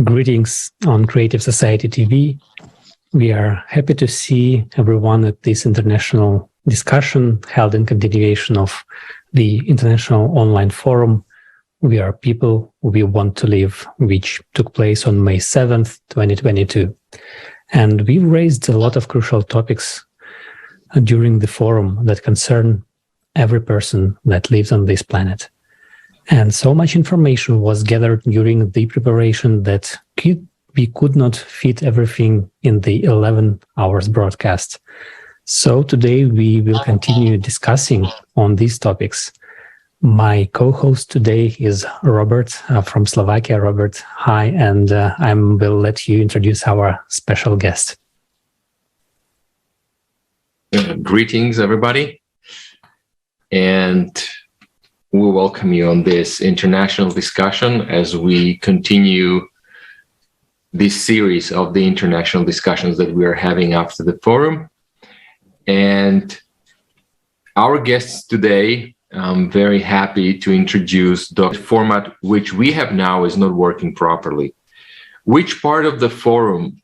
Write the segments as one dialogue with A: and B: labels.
A: Greetings on Creative Society TV. We are happy to see everyone at this international discussion held in continuation of the International Online Forum, We Are People, We Want to Live, which took place on May 7th, 2022. And we raised a lot of crucial topics during the forum that concern every person that lives on this planet. And so much information was gathered during the preparation that we could not fit everything in the 11 hours broadcast. So today we will continue discussing on these topics. My co-host today is Robert from Slovakia. Robert, hi, and I will let you introduce our special guest.
B: Greetings, everybody. And we welcome you on this international discussion as we continue this series of the international discussions that we are having after the forum. And our guests today, I'm very happy to introduce the format which we have now is not working properly. Which part of the forum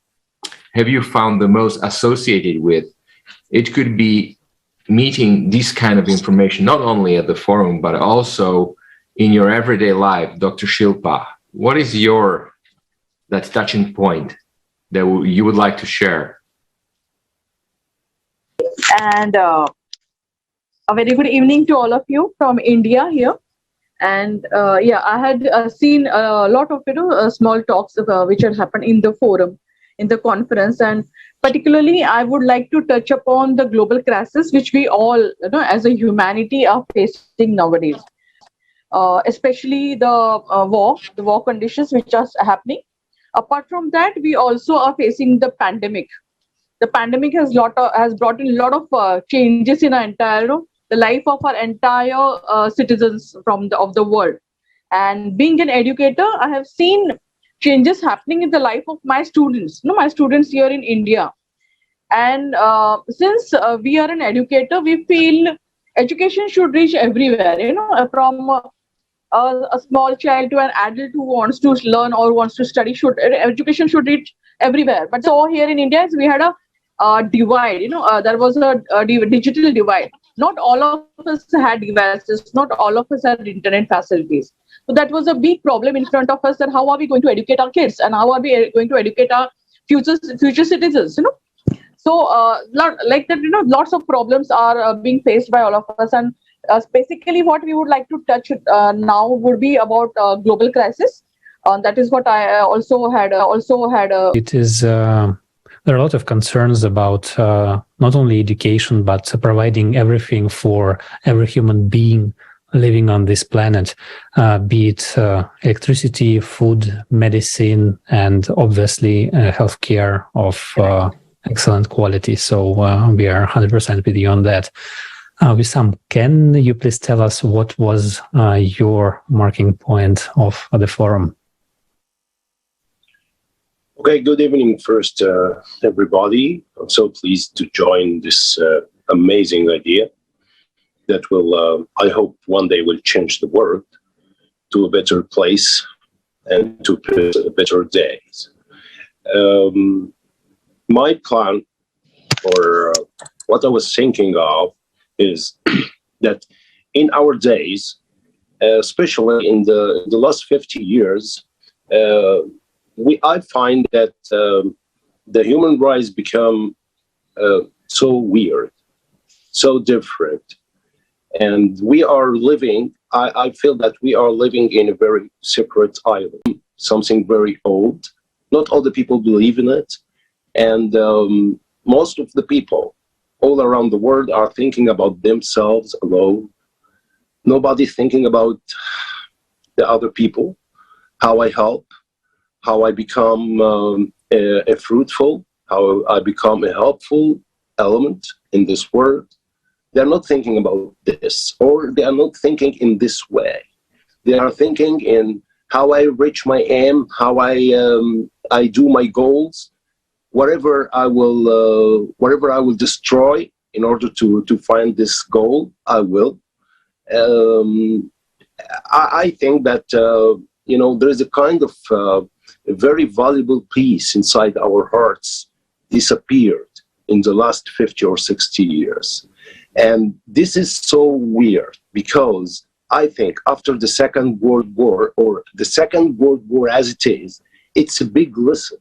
B: have you found the most associated with? It could be meeting this kind of information, not only at the forum, but also in your everyday life. Dr. Shilpa, what is that touching point that you would like to share?
C: And a very good evening to all of you from India here. And I had seen a lot of small talks which had happened in the forum, in the conference, and particularly I would like to touch upon the global crisis which we all, as a humanity, are facing nowadays. Especially the war conditions which are happening. Apart from that, we also are facing the pandemic. The pandemic has brought in a lot of changes in our entire, the life of our entire citizens of the world. And being an educator, I have seen changes happening in the life of my students, my students here in India. And since we are an educator, we feel education should reach everywhere, from a small child to an adult who wants to learn or wants to study, education should reach everywhere. But so here in India, we had a divide, there was a digital divide. Not all of us had devices, not all of us had internet facilities. So that was a big problem in front of us, that how are we going to educate our kids and how are we going to educate our future citizens, So lots of problems are being faced by all of us. And basically what we would like to touch now would be about global crisis. That is what I also had.
A: It is, there are a lot of concerns about not only education, but providing everything for every human being living on this planet, be it electricity, food, medicine, and obviously healthcare of excellent quality. So we are 100% with you on that. Wessam, can you please tell us what was your marking point of the forum?
D: Okay, good evening first, everybody. I'm so pleased to join this amazing idea that will, I hope, one day will change the world to a better place and to better days. My plan, or what I was thinking of, is that in our days, especially in the last 50 years, I find that the human rights become so weird, so different. And we are living, I feel that we are living in a very separate island, something very old. Not all the people believe in it. And most of the people all around the world are thinking about themselves alone. Nobody's thinking about the other people, how I help, how I become a fruitful, how I become a helpful element in this world. They're not thinking about this, or they are not thinking in this way. They are thinking in how I reach my aim, how I do my goals, whatever I will destroy in order to find this goal, I will. I think that there is a kind of a very valuable piece inside our hearts disappeared in the last 50 or 60 years. And this is so weird because I think after the Second World War, or the Second World War as it is, it's a big lesson.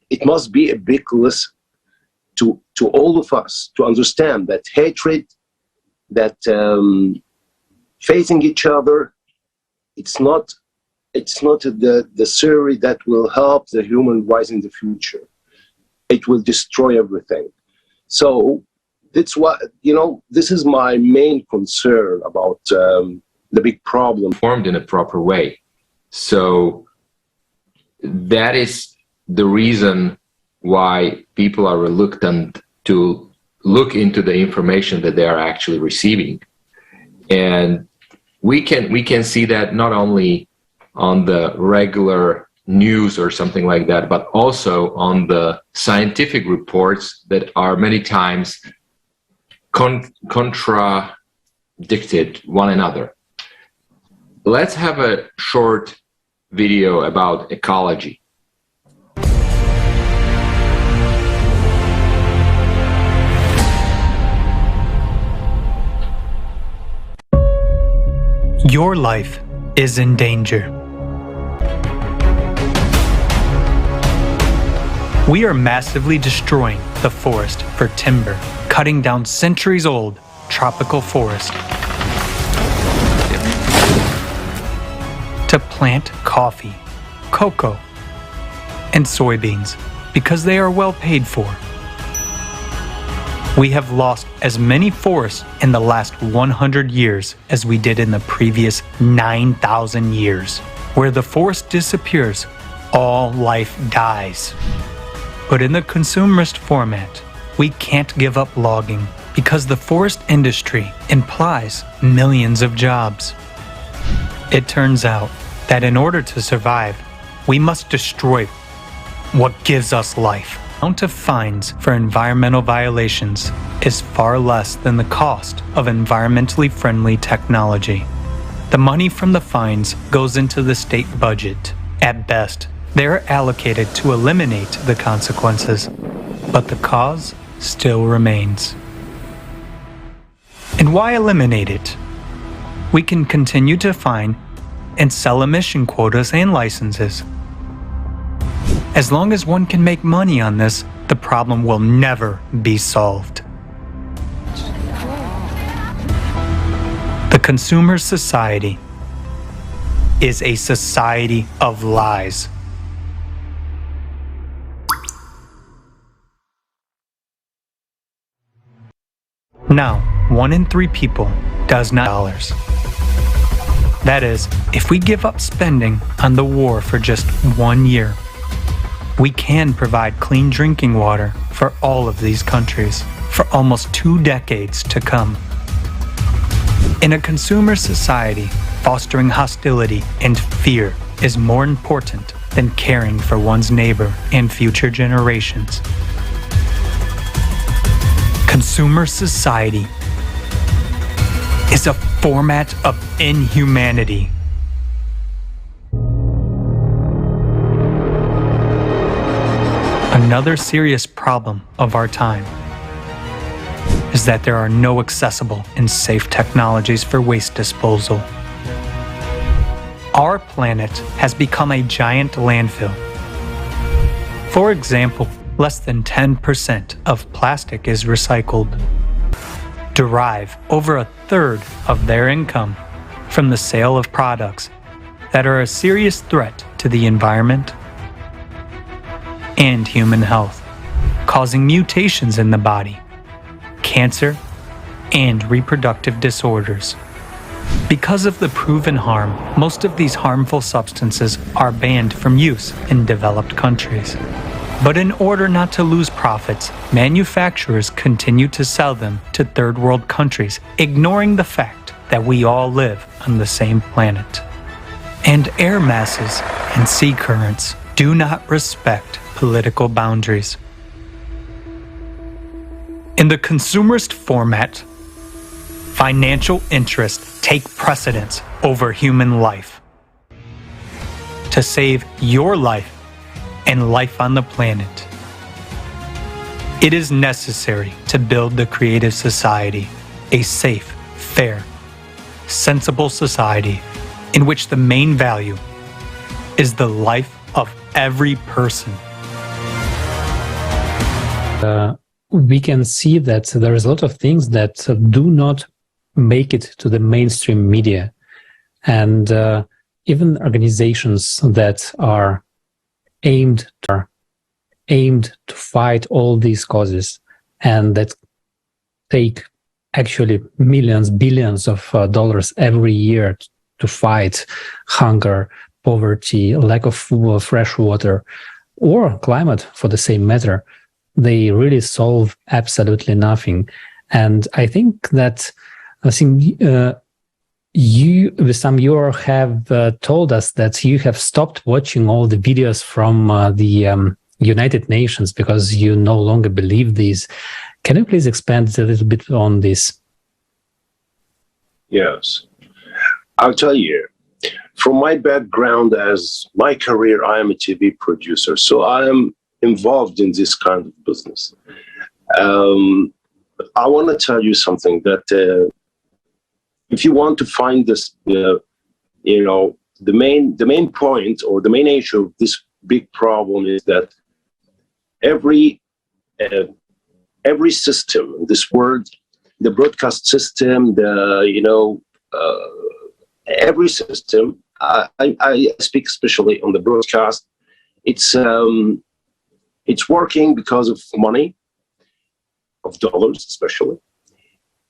D: It must be a big lesson to all of us to understand that hatred, that facing each other, it's not the theory that will help the human race in the future. It will destroy everything. So that's what, this is my main concern about the big problem.
B: Formed in a proper way. So that is the reason why people are reluctant to look into the information that they are actually receiving. And we can see that not only on the regular news or something like that, but also on the scientific reports that are many times contradicted one another. Let's have a short video about ecology.
E: Your life is in danger. We are massively destroying the forest for timber, cutting down centuries-old tropical forest to plant coffee, cocoa, and soybeans because they are well paid for. We have lost as many forests in the last 100 years as we did in the previous 9,000 years. Where the forest disappears, all life dies. But in the consumerist format, we can't give up logging because the forest industry implies millions of jobs. It turns out that in order to survive, we must destroy what gives us life. The amount of fines for environmental violations is far less than the cost of environmentally friendly technology. The money from the fines goes into the state budget. At best, they are allocated to eliminate the consequences, but the cause still remains. And why eliminate it? We can continue to fine and sell emission quotas and licenses. As long as one can make money on this, the problem will never be solved. The consumer society is a society of lies. Now, 1 in 3 people does not dollars. That is, if we give up spending on the war for just 1 year, we can provide clean drinking water for all of these countries for almost 2 decades to come. In a consumer society, fostering hostility and fear is more important than caring for one's neighbor and future generations. Consumer society is a format of inhumanity. Another serious problem of our time is that there are no accessible and safe technologies for waste disposal. Our planet has become a giant landfill. For example, less than 10% of plastic is recycled. Derive over 1/3 of their income from the sale of products that are a serious threat to the environment and human health, causing mutations in the body, cancer, and reproductive disorders. Because of the proven harm, most of these harmful substances are banned from use in developed countries. But in order not to lose profits, manufacturers continue to sell them to third world countries, ignoring the fact that we all live on the same planet. And air masses and sea currents do not respect political boundaries. In the consumerist format, financial interests take precedence over human life. To save your life and life on the planet. It is necessary to build the creative society, a safe, fair, sensible society in which the main value is the life of every person.
A: We can see that there is a lot of things that do not make it to the mainstream media. And even organizations that are aimed to fight all these causes and that take actually millions, billions of dollars every year to fight hunger, poverty, lack of fresh water, or climate for the same matter, they really solve absolutely nothing. And I think that you, Wessam, you have told us that you have stopped watching all the videos from the United Nations because you no longer believe these. Can you please expand a little bit on this?
D: Yes. I'll tell you, from my background as my career, I am a TV producer, so I am involved in this kind of business. I want to tell you something that if you want to find this, the main point or the main issue of this big problem is that every system in this world, the broadcast system, every system. I speak especially on the broadcast. It's working because of money, of dollars especially,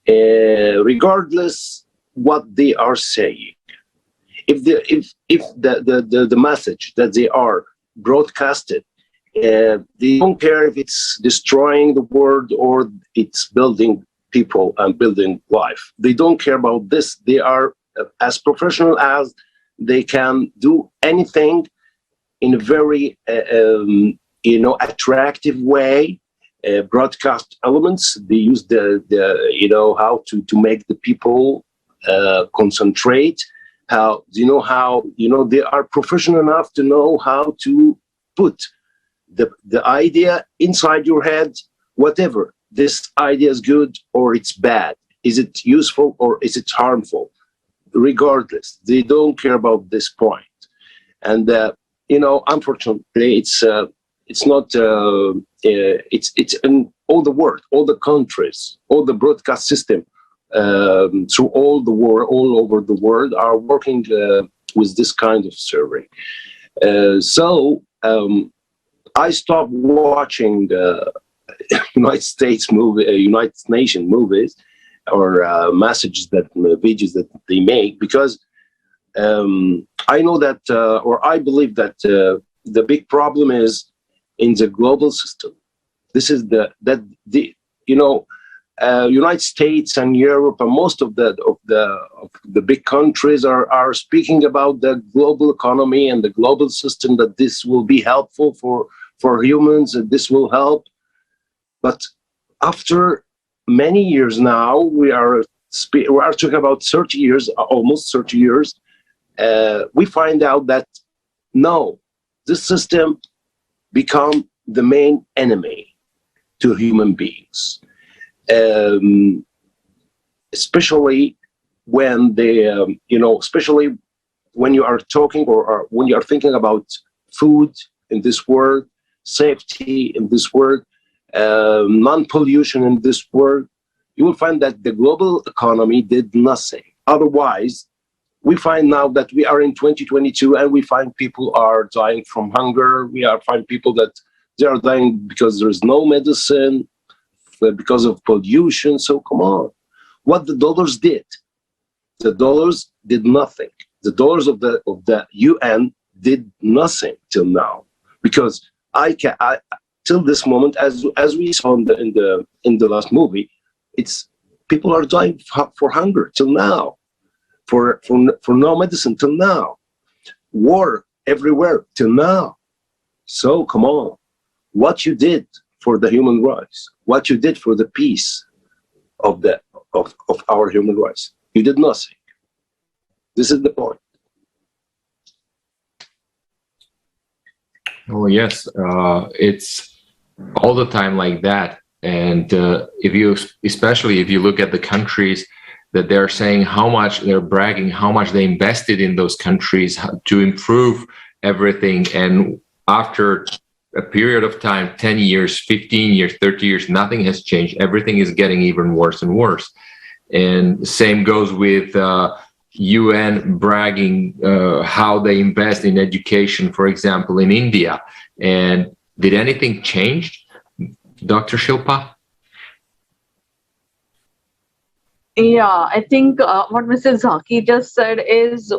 D: regardless what they are saying. If the message that they are broadcasted, they don't care if it's destroying the world or it's building people and building life. They don't care about this. They are as professional as they can do anything in a very attractive way. Broadcast elements. They use the how to make the people concentrate. They are professional enough to know how to put the idea inside your head. Whatever, this idea is good or it's bad. Is it useful or is it harmful? Regardless, they don't care about this point. And unfortunately, it's not. It's in all the world, all the countries, all the broadcast system through all the world, all over the world, are working with this kind of survey. So I stopped watching the United Nations movies or messages videos that they make, because I know that or I believe that the big problem is in the global system. This is United States and Europe and most of the big countries are speaking about the global economy and the global system, that this will be helpful for humans and this will help. But after many years now, we are talking about 30 years, almost 30 years, we find out that no, this system become the main enemy to human beings, especially when especially when you are talking or when you are thinking about food in this world, safety in this world, non-pollution in this world, you will find that the global economy did nothing. Otherwise, we find now that we are in 2022 and we find people are dying from hunger. We find people that they are dying because there is no medicine, because of pollution. So come on. What the dollars did? The dollars did nothing. The dollars of the UN did nothing till now, because I till this moment, as we saw in the last movie, it's people are dying for hunger till now, for no medicine till now, war everywhere till now. So come on, what you did for the human rights, what you did for the peace of our human rights, you did nothing. This is the point.
B: Oh yes, it's all the time like that. And especially if you look at the countries that they're saying how much they're bragging, how much they invested in those countries to improve everything. And after a period of time, 10 years, 15 years, 30 years, nothing has changed. Everything is getting even worse and worse. And same goes with UN bragging how they invest in education, for example, in India. And did anything change, Dr. Shilpa?
C: Yeah, I think what Mr. Zaki just said is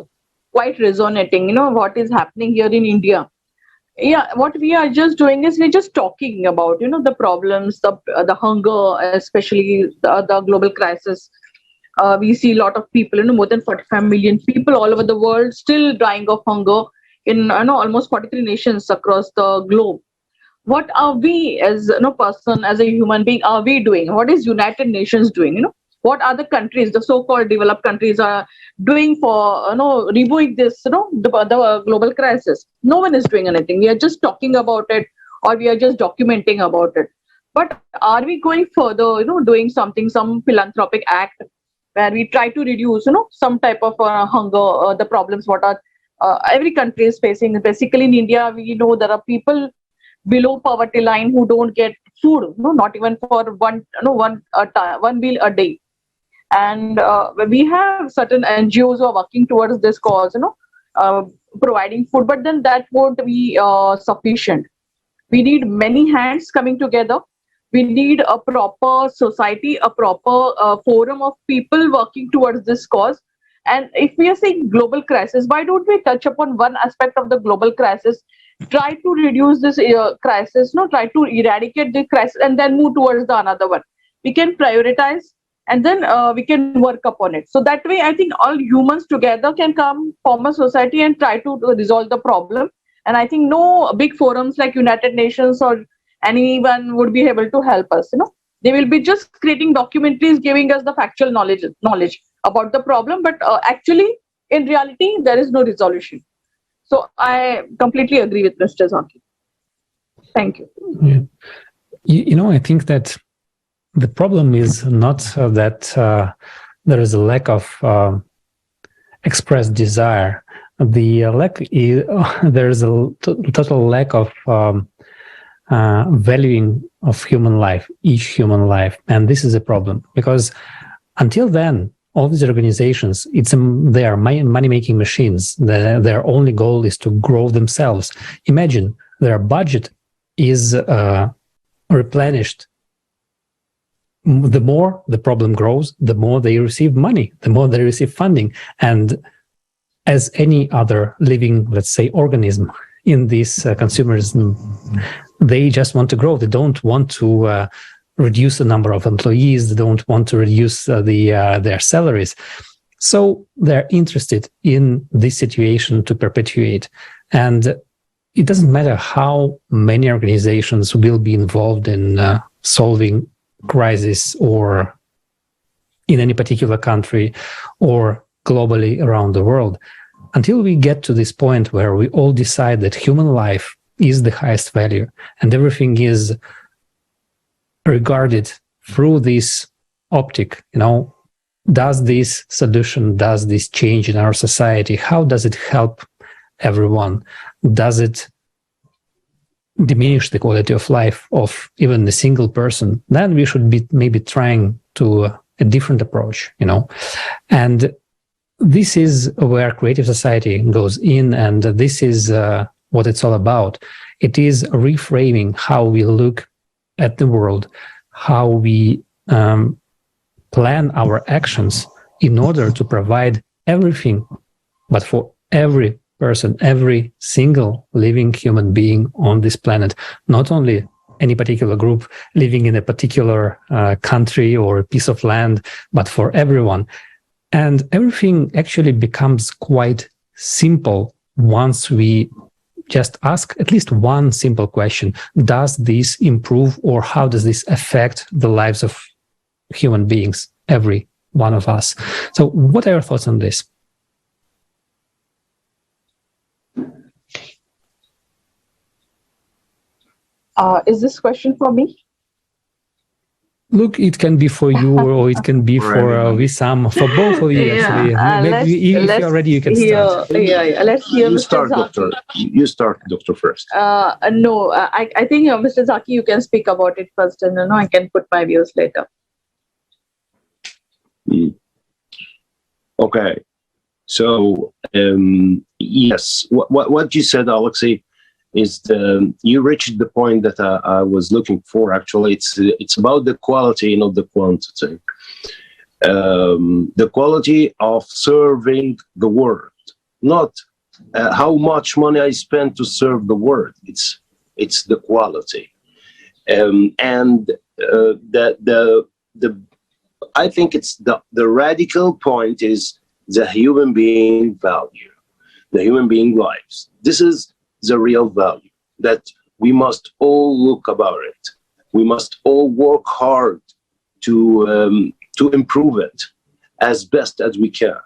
C: quite resonating. What is happening here in India. Yeah, what we are just doing is we're just talking about, the problems, the hunger, especially the global crisis. We see a lot of people, more than 45 million people all over the world still dying of hunger in almost 43 nations across the globe. What are we as person, as a human being, are we doing? What is United Nations doing? What are the countries, the so-called developed countries, are doing for removing this, the global crisis? No one is doing anything. We are just talking about it, or we are just documenting about it. But are we going further? Doing something, some philanthropic act where we try to reduce, some type of hunger, the problems what are every country is facing. Basically, in India, we know there are people below poverty line who don't get food, not even for one meal a day. And we have certain NGOs who are working towards this cause, providing food, but then that won't be sufficient. We need many hands coming together. We need a proper society, a proper forum of people working towards this cause. And if we are saying global crisis, why don't we touch upon one aspect of the global crisis, try to reduce this crisis, try to eradicate the crisis, and then move towards the another one. We can prioritize, and then we can work upon it. So that way, I think all humans together can come, form a society, and try to resolve the problem. And I think no big forums like United Nations or anyone would be able to help us. They will be just creating documentaries, giving us the factual knowledge about the problem, but actually, in reality, there is no resolution. So I completely agree with Mr. Zaki. Thank you.
A: Yeah. I think that the problem is not that there is a lack of expressed desire. The lack is there is a total lack of valuing of human life, each human life, and this is a problem because until then, all these organizations, they are money-making machines. Their only goal is to grow themselves. Imagine their budget is replenished. The more the problem grows, the more they receive money, the more they receive funding. And as any other living, let's say, organism in this consumerism, they just want to grow. They don't want to reduce the number of employees. They don't want to reduce their salaries. So they're interested in this situation to perpetuate. And it doesn't matter how many organizations will be involved in solving crisis or in any particular country or globally around the world, until we get to this point where we all decide that human life is the highest value and everything is regarded through this optic, does this solution, does this change in our society, how does it help everyone? Does it diminish the quality of life of even a single person? Then we should be maybe trying to a different approach, And this is where creative society goes in, and this is what it's all about. It is reframing how we look at the world, how we plan our actions in order to provide everything, but for every person, every single living human being on this planet, not only any particular group living in a particular country or a piece of land, but for everyone. And everything actually becomes quite simple once we just ask at least one simple question. Does this improve, or how does this affect the lives of human beings, every one of us? So what are your thoughts on this?
C: Is this question for me?
A: Look, it can be for you or it can be for Wessam, for both of you, actually. Maybe if you're ready, you can start.
C: Let's hear
D: You
C: Mr.
D: start,
C: Zaki.
D: doctor. You start, doctor, first.
C: No, I think Mr. Zaki, you can speak about it first, and I can put my views later.
D: Okay. So, yes, what you said, Alexei, is you reached the point that I was looking for. Actually, it's about the quality, not the quantity. The quality of serving the world, not how much money I spend to serve the world. It's the quality, and I think it's the radical point is the human being value, the human being lives. This is the real value that we must all look about it. We must all work hard to improve it as best as we can.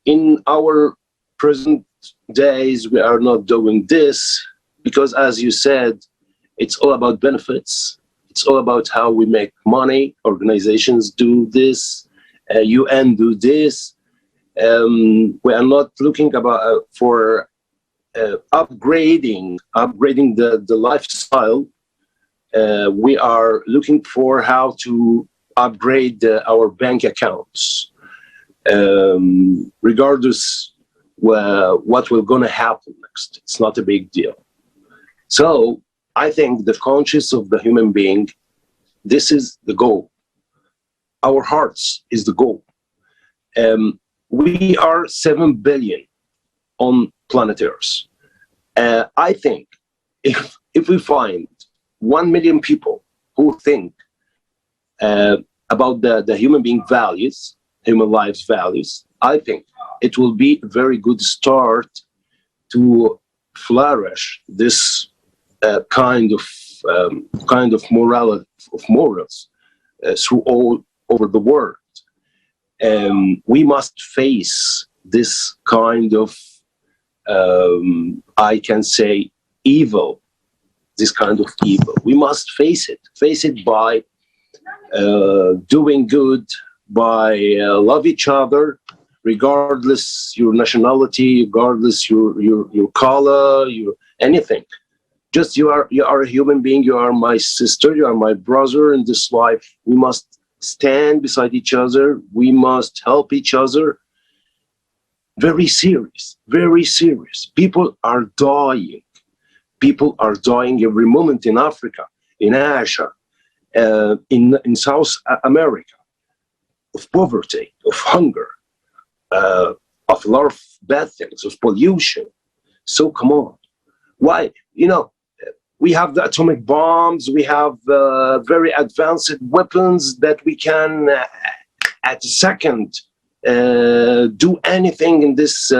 D: In our present days, we are not doing this because, as you said, it's all about benefits. It's all about how we make money. Organizations do this. UN do this. We are not looking for upgrading the lifestyle. We are looking for how to upgrade our bank accounts, regardless what will going to happen next. It's not a big deal. So I think the conscience of the human being, this is the goal. Our hearts is the goal. We are 7 billion on planet Earth. I think if we find 1 million people who think about the human being values, human lives values, I think it will be a very good start to flourish this kind of morals through all over the world. We must face this kind of I can say evil, this kind of evil. We must face it by doing good, by love each other, regardless your nationality, regardless your color, your anything. Just you are a human being. You are my sister. You are my brother in this life. We must stand beside each other. We must help each other. Very serious, very serious. People are dying. People are dying every moment in Africa, in Asia, in South America, of poverty, of hunger, of a lot of bad things, of pollution. So come on. Why? We have the atomic bombs. We have very advanced weapons that we can, at a second, do anything in this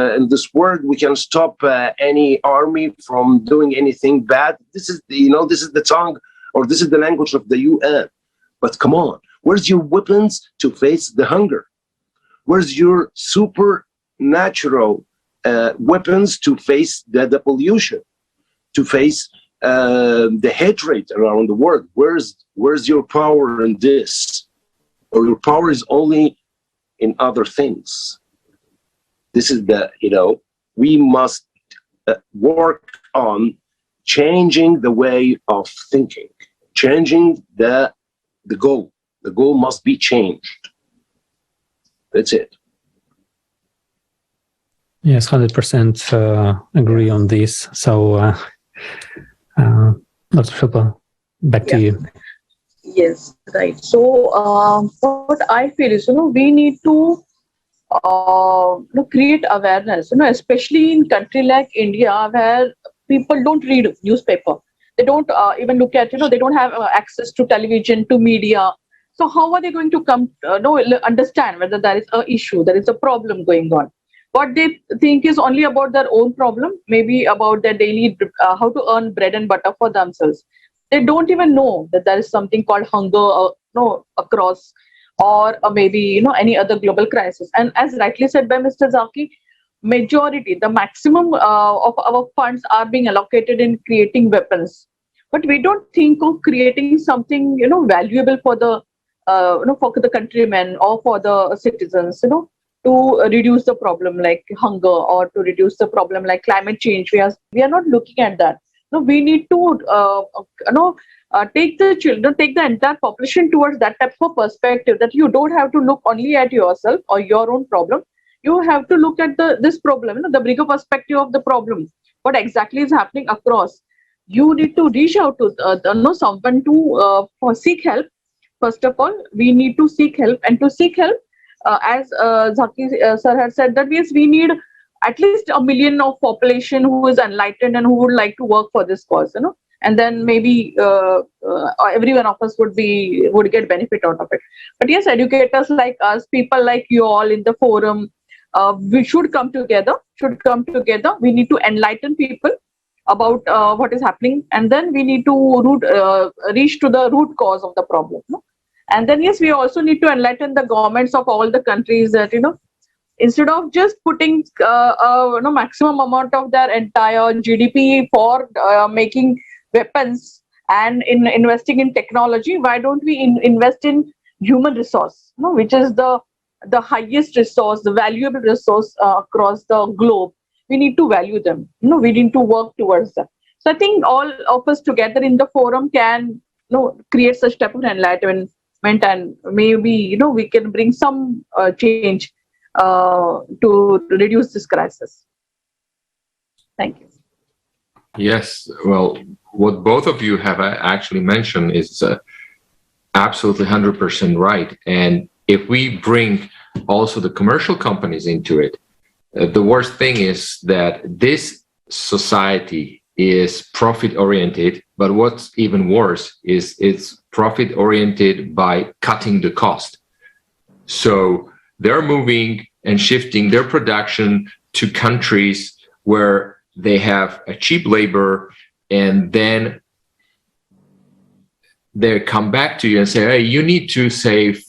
D: world. We can stop any army from doing anything bad. This is the tongue, or this is the language of the UN. But come on, where's your weapons to face the hunger? Where's your supernatural weapons to face the pollution, to face the hatred around the world? Where's your power in this? Or your power is only in other things. This is we must work on changing the way of thinking, changing the goal. The goal must be changed. That's it.
A: Yes, 100% agree on this. So, Dr. Shilpa, back to you.
C: Yes, right. So what I feel is, we need to create awareness, especially in country like India, where people don't read newspaper. They don't even look at, they don't have access to television, to media. So how are they going to come, understand whether there is an issue, there is a problem going on? What they think is only about their own problem, maybe about their daily, how to earn bread and butter for themselves. They don't even know that there is something called hunger, across, or maybe any other global crisis. And as rightly said by Mr. Zaki, majority, the maximum of our funds are being allocated in creating weapons, but we don't think of creating something, valuable for the, for the countrymen or for the citizens, to reduce the problem like hunger or to reduce the problem like climate change. We are not looking at that. No, we need to, take the children, take the entire population towards that type of perspective, that you don't have to look only at yourself or your own problem. You have to look at this problem, the bigger perspective of the problem. What exactly is happening across? You need to reach out to someone to seek help. First of all, we need to seek help, and to seek help, as Zaki sir has said, that means we need at least 1 million of population who is enlightened and who would like to work for this cause, and then maybe every one of us would get benefit out of it. But yes, educators like us, people like you all in the forum, we should come together. We need to enlighten people about what is happening, and then we need to reach to the root cause of the problem. And then yes, we also need to enlighten the governments of all the countries that instead of just putting maximum amount of their entire GDP for making weapons and investing in technology, why don't we invest in human resource, which is the highest resource, the valuable resource across the globe. We need to value them. We need to work towards that. So I think all of us together in the forum can create such type of enlightenment, and maybe we can bring some change to reduce this crisis. Thank you.
B: Yes, well, what both of you have actually mentioned is absolutely 100% right. And if we bring also the commercial companies into it, the worst thing is that this society is profit-oriented, but what's even worse is it's profit-oriented by cutting the cost. So they're moving and shifting their production to countries where they have a cheap labor, and then they come back to you and say, hey, you need to save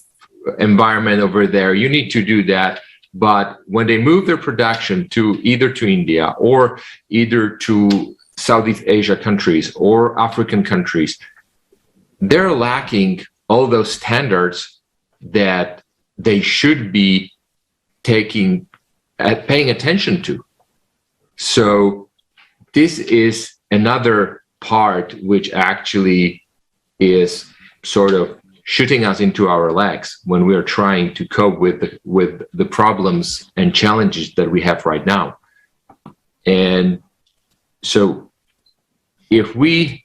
B: environment over there, you need to do that. But when they move their production to either to India or either to Southeast Asia countries or African countries, they're lacking all those standards that they should be paying attention to. So this is another part which actually is sort of shooting us into our legs when we are trying to cope with the problems and challenges that we have right now. And so if we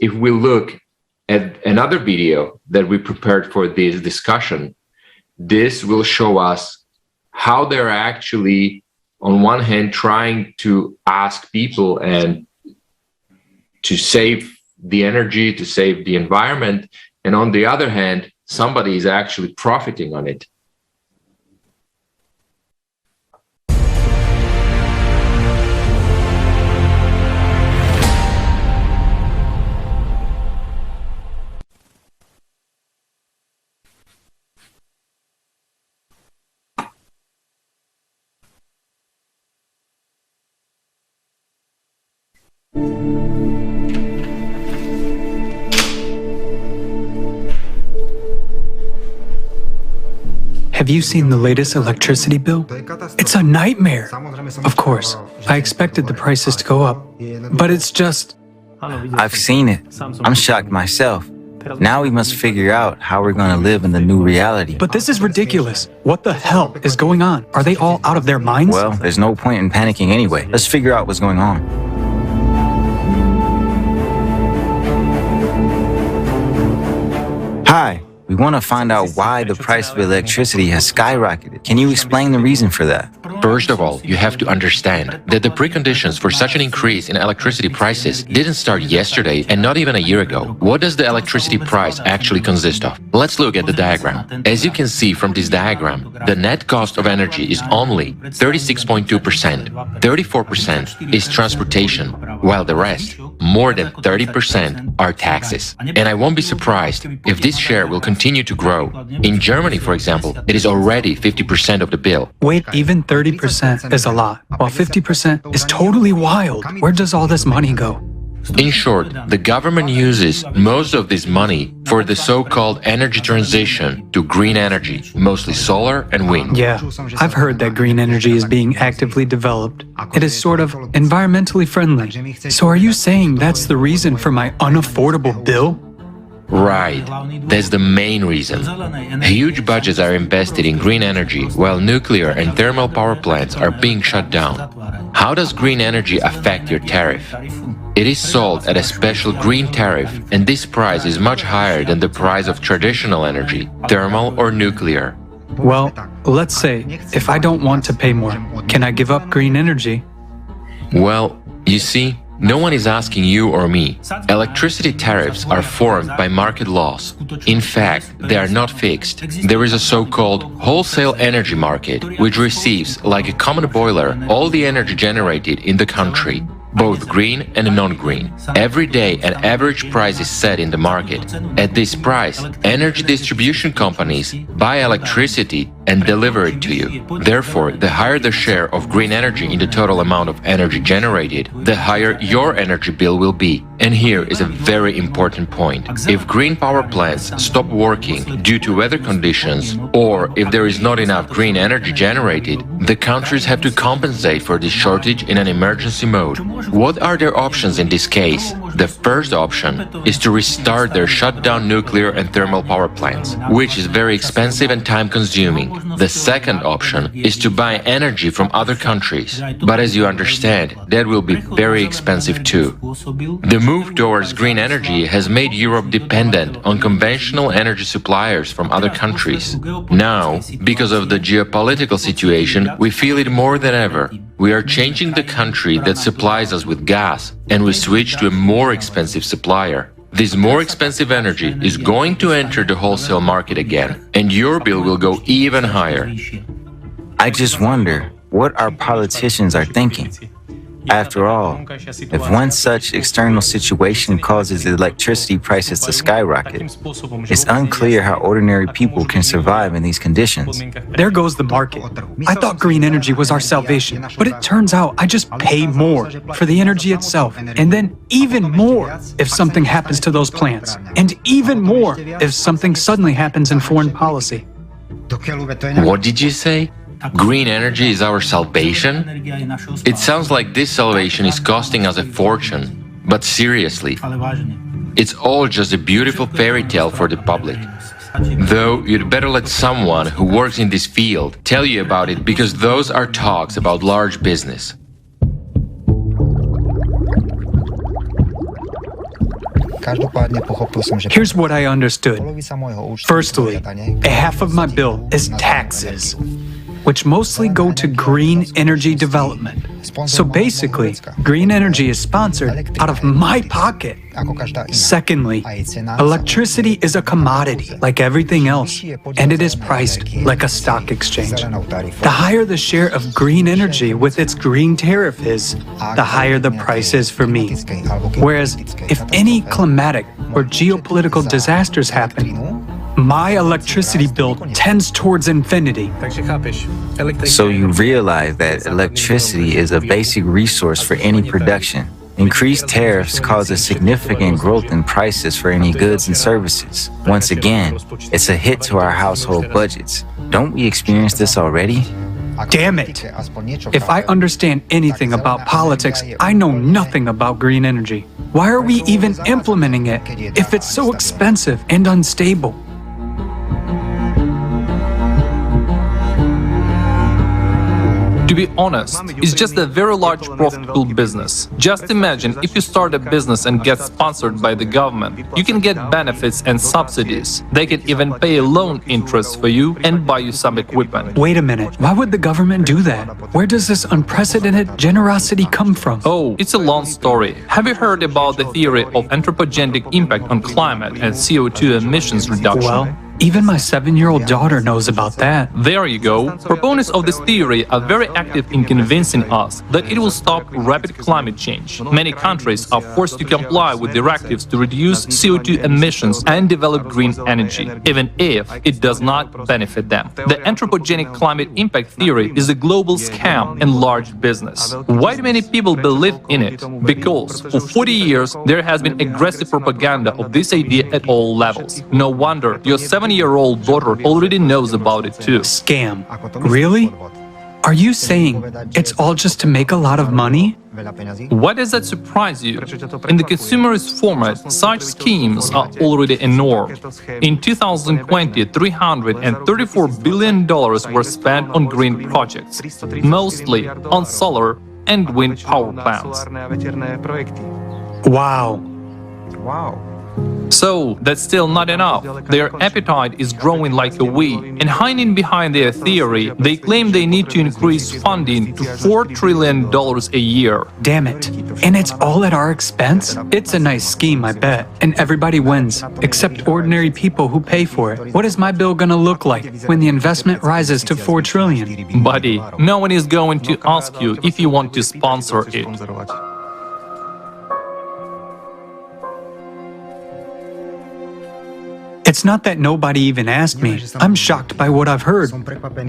B: look at another video that we prepared for this discussion, this will show us how they're actually, on one hand, trying to ask people and to save the energy, to save the environment, and on the other hand, somebody is actually profiting on it.
E: Have you seen the latest electricity bill? It's a nightmare. Of course, I expected the prices to go up, but it's just...
F: I've seen it. I'm shocked myself. Now we must figure out how we're going to live in the new reality.
E: But this is ridiculous. What the hell is going on? Are they all out of their minds?
F: Well, there's no point in panicking anyway. Let's figure out what's going on. Hi. We want to find out why the price of electricity has skyrocketed. Can you explain the reason for that?
G: First of all, you have to understand that the preconditions for such an increase in electricity prices didn't start yesterday and not even a year ago. What does the electricity price actually consist of? Let's look at the diagram. As you can see from this diagram, the net cost of energy is only 36.2%. 34% is transportation, while the rest, more than 30%, are taxes. And I won't be surprised if this share will continue to grow. In Germany, for example, it is already 50% of the bill.
E: Wait, even 30% is a lot, while 50% is totally wild. Where does all this money go?
G: In short, the government uses most of this money for the so-called energy transition to green energy, mostly solar and wind.
E: Yeah, I've heard that green energy is being actively developed. It is sort of environmentally friendly. So are you saying that's the reason for my unaffordable bill?
G: Right, that's the main reason. Huge budgets are invested in green energy, while nuclear and thermal power plants are being shut down. How does green energy affect your tariff? It is sold at a special green tariff, and this price is much higher than the price of traditional energy, thermal or nuclear.
E: Well, let's say, if I don't want to pay more, can I give up green energy?
G: Well, you see, no one is asking you or me. Electricity tariffs are formed by market laws. In fact, they are not fixed. There is a so-called wholesale energy market, which receives, like a common boiler, all the energy generated in the country, both green and non-green. Every day an average price is set in the market. At this price, energy distribution companies buy electricity and deliver it to you. Therefore, the higher the share of green energy in the total amount of energy generated, the higher your energy bill will be. And here is a very important point. If green power plants stop working due to weather conditions, or if there is not enough green energy generated, the countries have to compensate for this shortage in an emergency mode. What are their options in this case? The first option is to restart their shut down nuclear and thermal power plants, which is very expensive and time-consuming. The second option is to buy energy from other countries, but as you understand, that will be very expensive too. The move towards green energy has made Europe dependent on conventional energy suppliers from other countries. Now, because of the geopolitical situation, we feel it more than ever. We are changing the country that supplies us with gas, and we switch to a more expensive supplier. This more expensive energy is going to enter the wholesale market again, and your bill will go even higher.
F: I just wonder what our politicians are thinking. After all, if one such external situation causes electricity prices to skyrocket, it's unclear how ordinary people can survive in these conditions.
E: There goes the market. I thought green energy was our salvation, but it turns out I just pay more for the energy itself, and then even more if something happens to those plants, and even more if something suddenly happens in foreign policy.
G: What did you say? Green energy is our salvation? It sounds like this salvation is costing us a fortune. But seriously, it's all just a beautiful fairy tale for the public. Though you'd better let someone who works in this field tell you about it, because those are talks about large business.
E: Here's what I understood. Firstly, a half of my bill is taxes, which mostly go to green energy development. So basically, green energy is sponsored out of my pocket. Secondly, electricity is a commodity like everything else, and it is priced like a stock exchange. The higher the share of green energy with its green tariff is, the higher the price is for me. Whereas, if any climatic or geopolitical disasters happen, my electricity bill tends towards infinity.
F: So you realize that electricity is a basic resource for any production. Increased tariffs cause a significant growth in prices for any goods and services. Once again, it's a hit to our household budgets. Don't we experience this already?
E: Damn it! If I understand anything about politics, I know nothing about green energy. Why are we even implementing it if it's so expensive and unstable?
H: To be honest, it's just a very large profitable business. Just imagine if you start a business and get sponsored by the government. You can get benefits and subsidies. They can even pay a loan interest for you and buy you some equipment.
E: Wait a minute, why would the government do that? Where does this unprecedented generosity come from?
H: Oh, it's a long story. Have you heard about the theory of anthropogenic impact on climate and CO2 emissions reduction?
E: Well, Even my 7-year-old daughter knows about that.
H: There you go. Proponents of this theory are very active in convincing us that it will stop rapid climate change. Many countries are forced to comply with directives to reduce CO2 emissions and develop green energy, even if it does not benefit them. The anthropogenic climate impact theory is a global scam in large business. Why do many people believe in it? Because for 40 years there has been aggressive propaganda of this idea at all levels. No wonder your 7-year-old daughter already knows about it too.
E: Scam. Really? Are you saying it's all just to make a lot of money?
H: Why does that surprise you? In the consumerist format, such schemes are already a norm. In 2020, $334 billion were spent on green projects, mostly on solar and wind power plants.
E: Wow.
H: So, that's still not enough. Their appetite is growing like a weed. And hiding behind their theory, they claim they need to increase funding to $4 trillion a year.
E: Damn it. And it's all at our expense? It's a nice scheme, I bet. And everybody wins, except ordinary people who pay for it. What is my bill gonna look like when the investment rises to $4 trillion?
H: Buddy, no one is going to ask you if you want to sponsor it.
E: It's not that nobody even asked me. I'm shocked by what I've heard.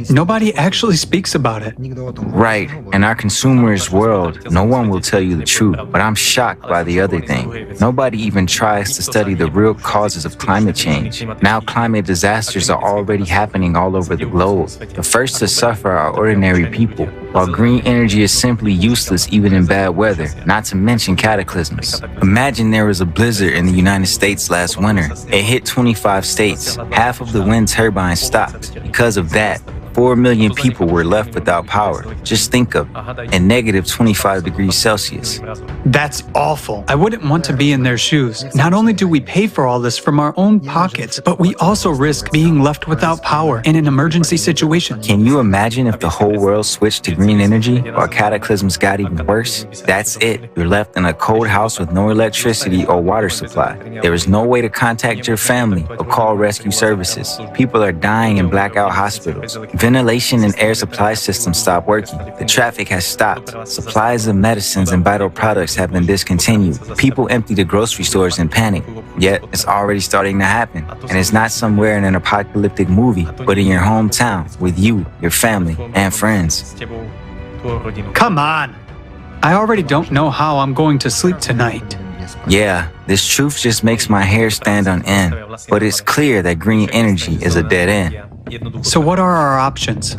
E: Nobody actually speaks about it.
F: Right. In our consumerist world, no one will tell you the truth. But I'm shocked by the other thing. Nobody even tries to study the real causes of climate change. Now climate disasters are already happening all over the globe. The first to suffer are ordinary people, while green energy is simply useless even in bad weather, not to mention cataclysms. Imagine there was a blizzard in the United States last winter. It hit 25 states. Half of the wind turbines stopped. Because of that, 4 million people were left without power. Just think of it, in negative 25 degrees Celsius.
E: That's awful. I wouldn't want to be in their shoes. Not only do we pay for all this from our own pockets, but we also risk being left without power in an emergency situation.
F: Can you imagine if the whole world switched to green energy or cataclysms got even worse? That's it. You're left in a cold house with no electricity or water supply. There is no way to contact your family or call rescue services. People are dying in blackout hospitals. Ventilation and air supply systems stop working. The traffic has stopped. Supplies of medicines and vital products have been discontinued. People empty the grocery stores in panic. Yet, it's already starting to happen. And it's not somewhere in an apocalyptic movie, but in your hometown with you, your family, and friends.
E: Come on! I already don't know how I'm going to sleep tonight.
F: Yeah, this truth just makes my hair stand on end. But it's clear that green energy is a dead end.
E: So what are our options?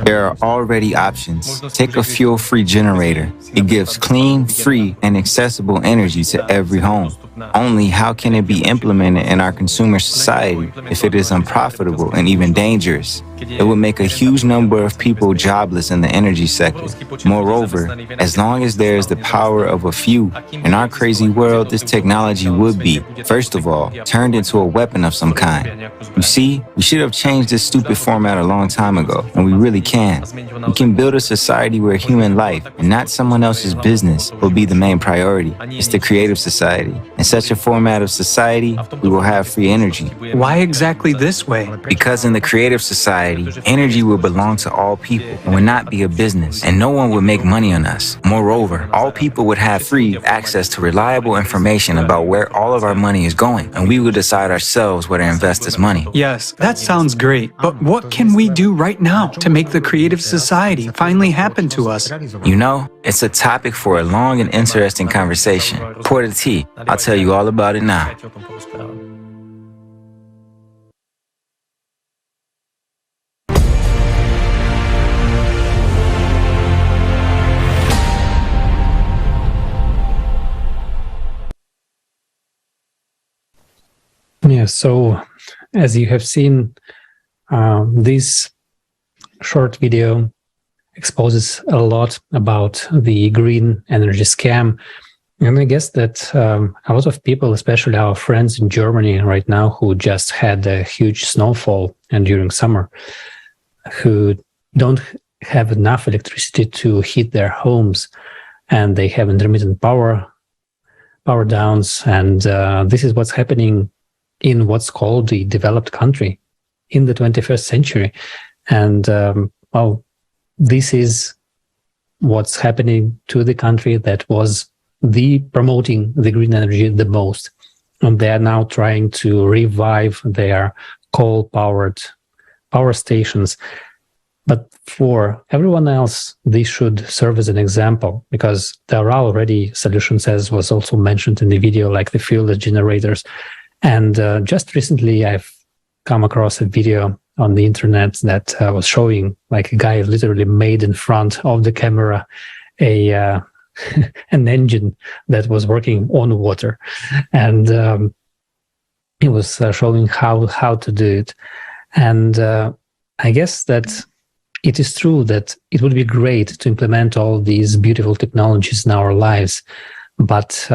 F: There are already options. Take a fuel-free generator. It gives clean, free, and accessible energy to every home. Only how can it be implemented in our consumer society if it is unprofitable and even dangerous? It would make a huge number of people jobless in the energy sector. Moreover, as long as there is the power of a few, in our crazy world, this technology would be, first of all, turned into a weapon of some kind. You see, we should have changed this stupid format a long time ago, and we really can. We can build a society where human life, and not someone else's business, will be the main priority. It's the creative society. In such a format of society, we will have free energy.
E: Why exactly this way?
F: Because in the creative society, energy will belong to all people and would not be a business, and no one would make money on us. Moreover, all people would have free access to reliable information about where all of our money is going, and we would decide ourselves where to invest this money.
E: Yes, that sounds great, but what can we do right now to make the creative society finally happen to us?
F: You know, it's a topic for a long and interesting conversation. Pour the tea. I'll tell you all about it now.
A: Yeah, so as you have seen, this short video exposes a lot about the green energy scam. And I guess that a lot of people, especially our friends in Germany right now, who just had a huge snowfall and during summer, who don't have enough electricity to heat their homes, and they have intermittent power downs, and this is what's happening in what's called the developed country in the 21st century. And well, this is what's happening to the country that was promoting the green energy the most. And they are now trying to revive their coal-powered power stations. But for everyone else, this should serve as an example, because there are already solutions, as was also mentioned in the video, like the fuel generators. And just recently, I've come across a video on the internet that was showing like a guy literally made in front of the camera an engine that was working on water, and he was showing how to do it. And I guess that it is true that it would be great to implement all these beautiful technologies in our lives, but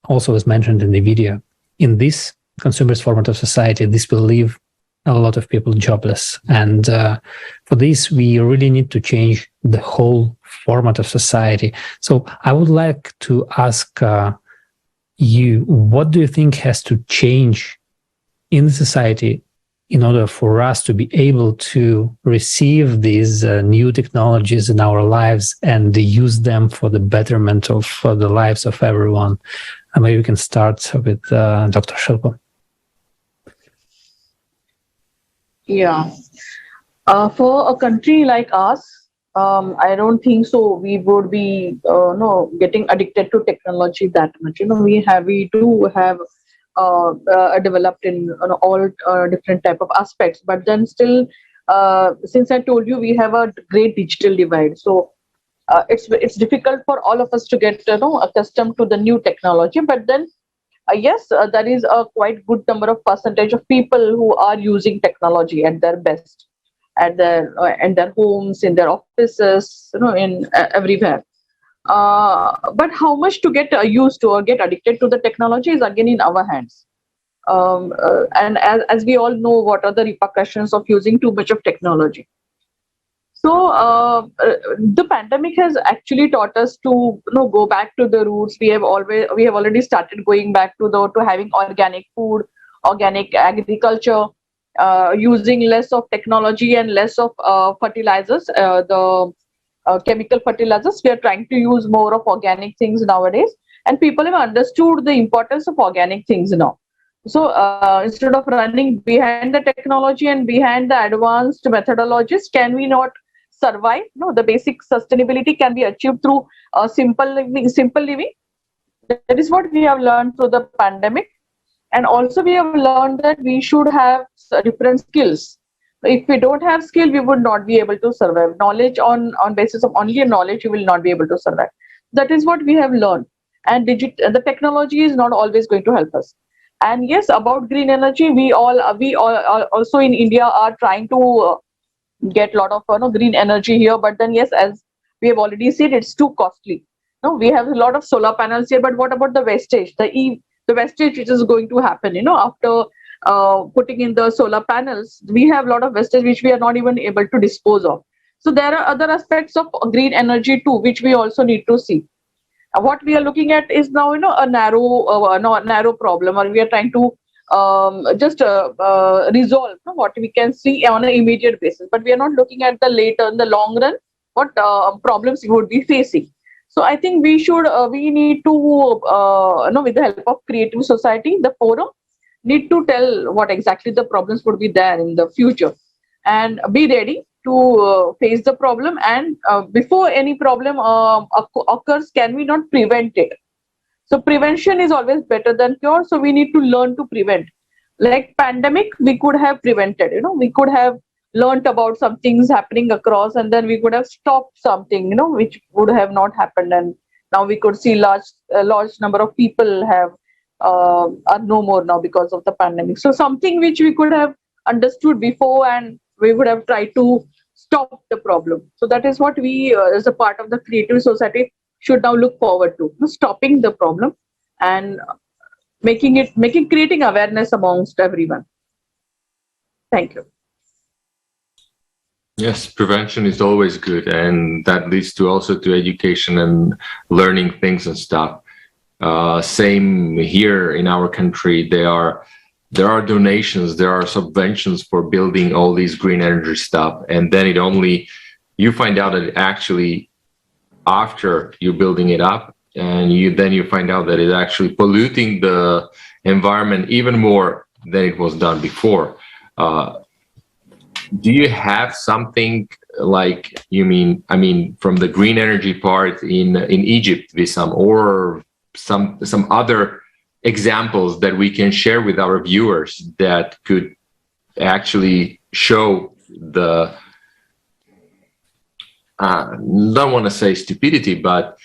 A: also, as mentioned in the video, in this consumerist format of society, this will leave a lot of people jobless. And for this, we really need to change the whole format of society. So I would like to ask you, what do you think has to change in the society in order for us to be able to receive these new technologies in our lives and use them for the betterment of the lives of everyone? Maybe we can start with Dr. Shilpa.
C: Yeah. For a country like us, I don't think so. We would be getting addicted to technology that much. We do have developed in all different type of aspects, but then still, since I told you, we have a great digital divide. So it's difficult for all of us to get accustomed to the new technology. But then yes, there is a quite good number of percentage of people who are using technology at their best, at their homes, in their offices, in everywhere. But how much to get used to or get addicted to the technology is again in our hands. And as we all know, what are the repercussions of using too much of technology? So the pandemic has actually taught us to go back to the roots. We have already started going back to having organic food, organic agriculture, using less of technology and less of fertilizers, the chemical fertilizers. We are trying to use more of organic things nowadays, and people have understood the importance of organic things now. So instead of running behind the technology and behind the advanced methodologies, can we not survive? No, the basic sustainability can be achieved through simple living. That is what we have learned through the pandemic. And also we have learned that we should have different skills. If we don't have skill, we would not be able to survive. Knowledge on basis of only knowledge, you will not be able to survive. That is what we have learned. And the technology is not always going to help us. And yes, about green energy, we all also in India are trying to get a lot of green energy here. But then yes, as we have already said, it's too costly. No, we have a lot of solar panels here, but what about the wastage? The wastage which is going to happen, after putting in the solar panels, we have a lot of wastage which we are not even able to dispose of. So there are other aspects of green energy too, which we also need to see. What we are looking at is now, a narrow problem, or we are trying to just resolve what we can see on an immediate basis. But we are not looking at the later, in the long run, what problems we would be facing. So I think we need to, with the help of creative society, the forum, need to tell what exactly the problems would be there in the future, and be ready to face the problem. And before any problem occurs, can we not prevent it? So prevention is always better than cure. So we need to learn to prevent. Like pandemic, we could have prevented. We could have learned about some things happening across, and then we could have stopped something, which would have not happened. And now we could see large number of people are no more now because of the pandemic. So something which we could have understood before, and we would have tried to stop the problem. So that is what we, as a part of the creative society, should now look forward to, stopping the problem and creating awareness amongst everyone. Thank you.
B: Yes, prevention is always good, and that leads to also to education and learning things and stuff. Same here in our country, there are there are donations, there are subventions for building all these green energy stuff, and then you find out that actually after you're building it up, and you find out that it's actually polluting the environment even more than it was done before. Do you have something like, from the green energy part in Egypt, Wessam, or some other examples that we can share with our viewers that could actually show the, don't want to say stupidity, but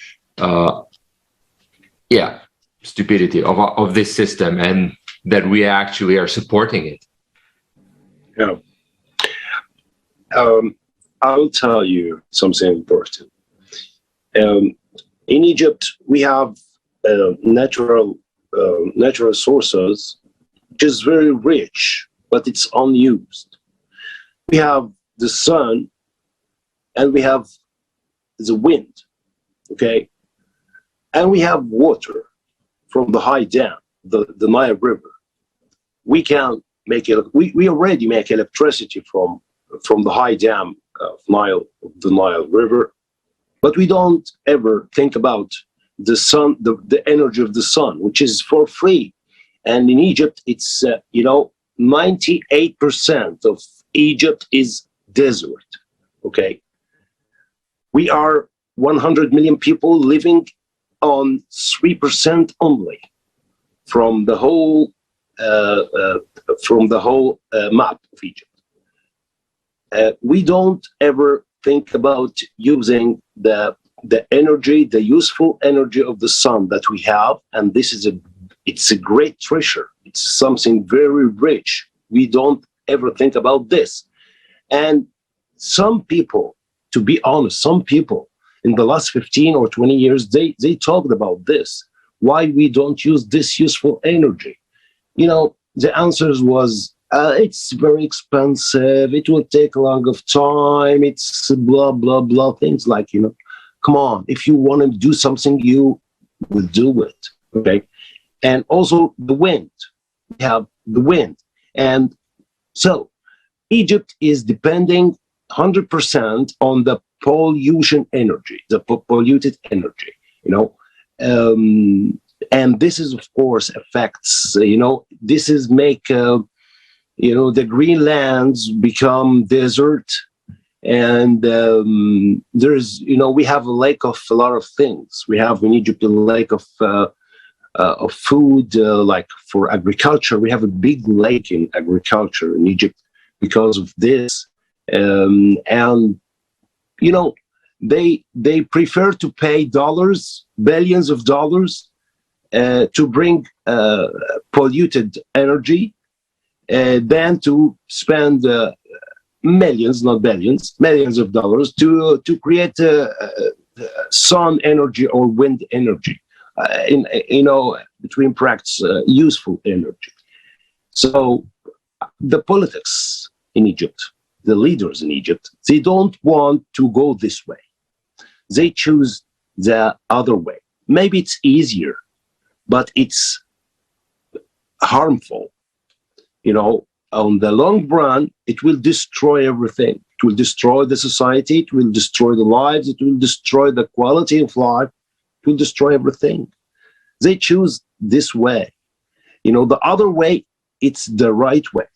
B: stupidity of this system, and that we actually are supporting it?
D: Yeah. I'll tell you something important. In Egypt, we have natural sources, which is very rich, but it's unused. We have the sun, and we have the wind, okay? And we have water from the high dam, the Nile River. We can make it. We already make electricity from the high dam of the Nile River, but we don't ever think about the sun, the energy of the sun, which is for free. And in Egypt, it's 98% of Egypt is desert. Okay, we are 100 million people living on 3% only from the whole map of Egypt. We don't ever think about using the energy, the useful energy of the sun that we have, and it's a great treasure. It's something very rich. We don't ever think about this. And some people, to be honest, in the last 15 or 20 years, they talked about this. Why we don't use this useful energy? The answers was, it's very expensive, it will take a long of time, it's blah, blah, blah, things like, come on, if you want to do something, you will do it, okay? And also the wind, we have the wind. And so Egypt is depending 100% on the pollution energy, the polluted energy, and this is, of course, affects, this is make, the green lands become desert, and there's, we have a lack of a lot of things. We have in Egypt a lack of food, like for agriculture. We have a big lake in agriculture in Egypt because of this, and they prefer to pay billions of dollars to bring polluted energy than to spend millions, not billions, millions of dollars to create sun energy or wind energy, between practice, useful energy. So the politics in Egypt, the leaders in Egypt, they don't want to go this way. They choose the other way. Maybe it's easier, but it's harmful. On the long run, it will destroy everything. It will destroy the society. It will destroy the lives. It will destroy the quality of life. It will destroy everything. They choose this way. The other way, it's the right way.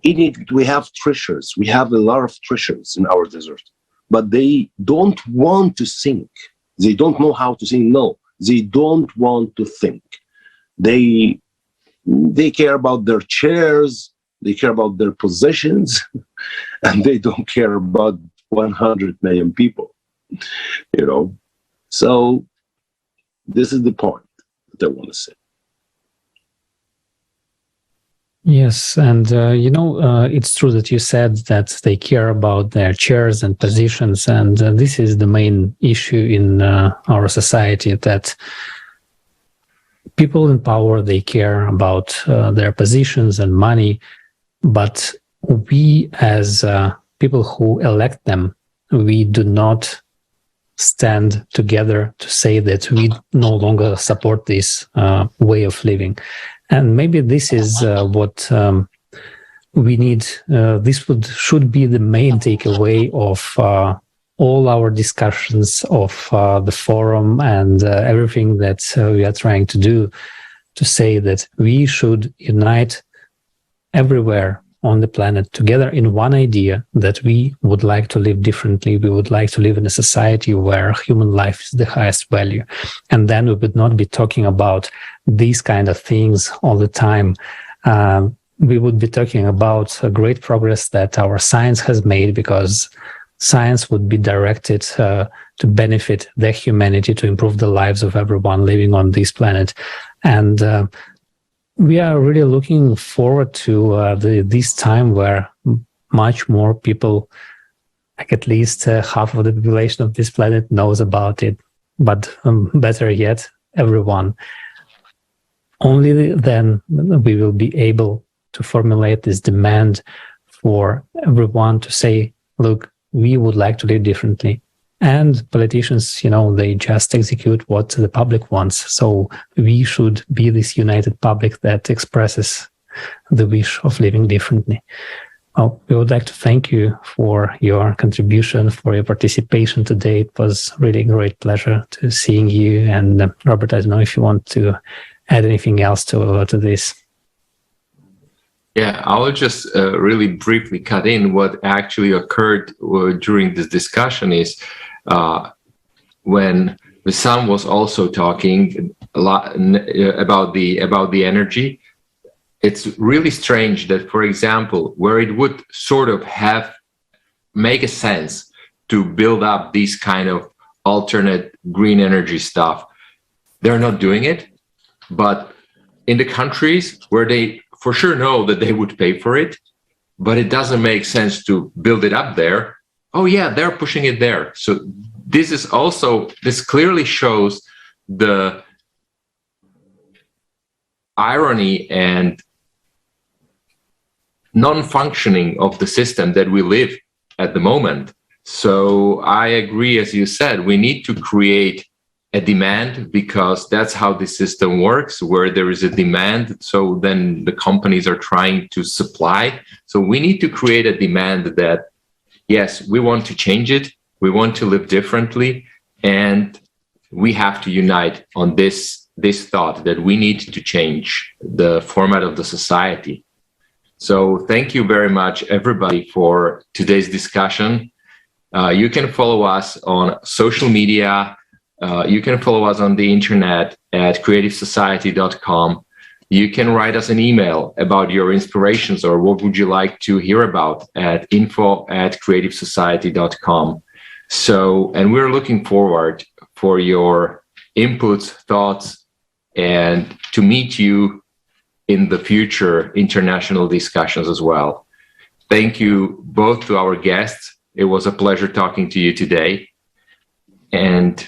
D: In Egypt, we have treasures. We have a lot of treasures in our desert, but they don't want to think. They don't know how to think. No, they don't want to think. They care about their chairs. They care about their possessions, and they don't care about 100 million people. So this is the point that I want to say.
A: Yes, and it's true that you said that they care about their chairs and positions, and this is the main issue in our society, that people in power, they care about their positions and money, but we as people who elect them, we do not stand together to say that we no longer support this way of living. And maybe this is what we need. This should be the main takeaway of all our discussions of the forum and everything that we are trying to do, to say that we should unite everywhere on the planet together in one idea that we would like to live differently. We would like to live in a society where human life is the highest value. And then we would not be talking about these kind of things all the time. We would be talking about great progress that our science has made, because science would be directed to benefit the humanity, to improve the lives of everyone living on this planet. And we are really looking forward to this time where much more people, like at least half of the population of this planet, knows about it. But better yet, everyone. Only then we will be able to formulate this demand for everyone to say, look, we would like to live differently. And politicians, they just execute what the public wants. So we should be this united public that expresses the wish of living differently. Well, we would like to thank you for your contribution, for your participation today. It was really a great pleasure to seeing you. And Robert, I don't know if you want to add anything else to this.
B: Yeah, I will just really briefly cut in. What actually occurred during this discussion is when Wessam was also talking a lot about the energy. It's really strange that, for example, where it would sort of make a sense to build up these kind of alternate green energy stuff, they're not doing it. But in the countries where they for sure know that they would pay for it, but it doesn't make sense to build it up there, oh yeah, they're pushing it there. So this clearly shows the irony and non-functioning of the system that we live at the moment. So I agree, as you said, we need to create a demand, because that's how the system works, where there is a demand, so then the companies are trying to supply. So we need to create a demand that, yes, we want to change it, we want to live differently, and we have to unite on this thought that we need to change the format of the society. So thank you very much, everybody, for today's discussion. You can follow us on social media. You can follow us on the internet at creativesociety.com. You can write us an email about your inspirations or what would you like to hear about at info@creativesociety.com. So, and we're looking forward for your inputs, thoughts, and to meet you in the future international discussions as well. Thank you both to our guests. It was a pleasure talking to you today. And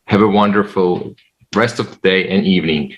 B: have a wonderful rest of the day and evening.